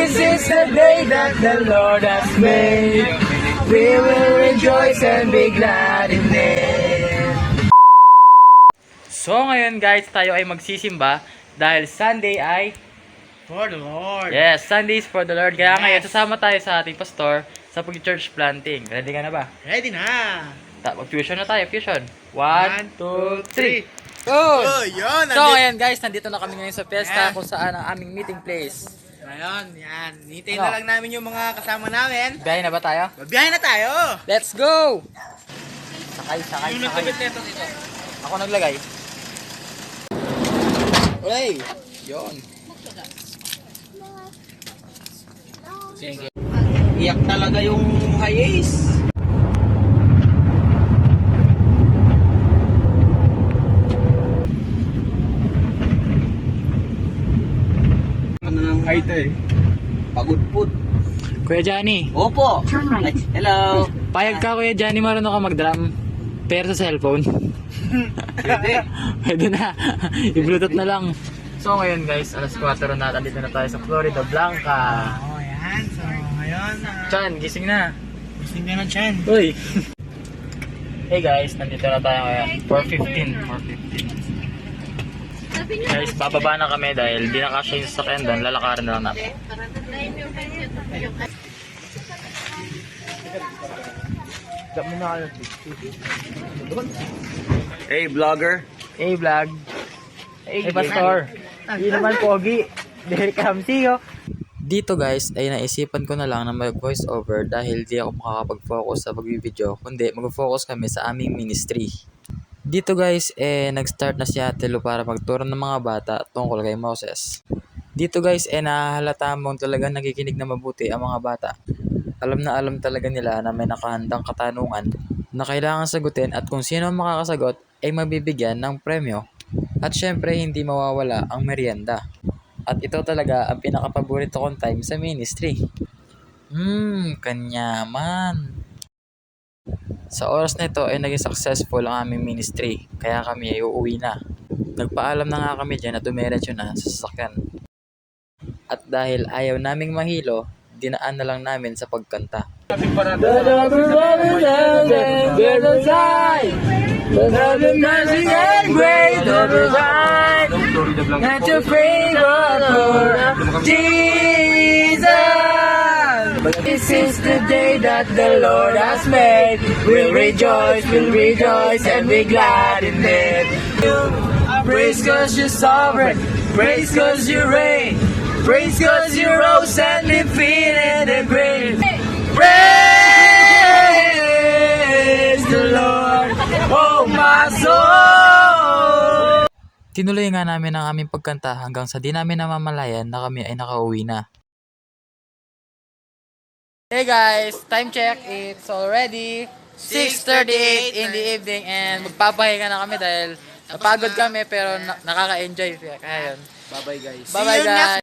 This is the day that the Lord has made. We will rejoice and be glad in it. So ngayon guys, tayo ay magsisimba dahil Sunday ay For the Lord. yes, Sunday is for the Lord. Kaya Yes. ngayon sasama tayo sa ating pastor sa pag-church planting. Ready ka na ba? Ready na. Mag-fusion na tayo, fusion. 1, 2, 3. Go! Oh, yun. So ngayon guys, nandito na kami ngayon sa fiesta Yes. kung saan ang aming meeting place. Ngayon, yan. Hintayin Ano? na lang namin yung mga kasama namin. Biyahe na ba tayo? Babiyahin na tayo. Let's go! Sakay, sakay, Yung sakay. nagkabit neto dito. Ako naglagay. Uy! Yun. Sige. Iyak talaga yung high ace. Ay, tay. Pagod po. Kuya Johnny, Opo. Hello. payag ka Kuya Johnny, marunong ka mag-drum. Pero sa cellphone. Pwede. Pwede na. I-bluetooth na lang. So ngayon guys, alas 4 na. Dito na tayo sa Florida Blanca. Oh, yan. So, ngayon. Chan, gising na. Gusto nga ng chan. Uy! Hey guys, nandito na tayo ngayon. 4:15. Guys, bababa na kami dahil di na kasya yung sasakyan doon. Lalakarin na lang natin. Hey, vlogger. Hey vlog! Hey pastor! Hindi naman pogi. Dahil kamsiyo. Dito guys ay naisipan ko na lang na mag voice over dahil di ako makakapag-focus sa pag-video kundi mag-focus kami sa aming ministry. Dito guys nag-start na si Ate Lu para magturo ng mga bata tungkol kay Moses. Dito guys nahahalata mong talagang nakikinig na mabuti ang mga bata. Alam na alam talaga nila na may nakahandang katanungan na kailangan sagutin at kung sino ang makakasagot ay mabibigyan ng premyo. At syempre hindi mawawala ang merienda. At ito talaga ang pinakapaborito kong time sa ministry. Kanyaman. Sa oras na ito ay naging successful ang aming ministry, kaya kami ay uuwi na. Nagpaalam na nga kami dyan na dumiretso na sa sasakyan. At dahil ayaw naming mahilo, dinaan na lang namin sa pagkanta. Not your favor for Jesus. This is the day that the Lord has made. We'll rejoice, and be glad in it. Praise 'cause you're sovereign, praise 'cause you reign, praise 'cause you rose and defeated the grave. Praise the Lord, oh my soul. Tinuloy nga namin ang aming pagkanta hanggang sa di namin namamalayan na kami ay nakauwi na. Hey guys, time check. It's already 6:38 in the evening and magpapahinga na kami dahil napagod kami pero nakaka-enjoy. Kaya yun. Bye-bye, guys. Bye-bye guys.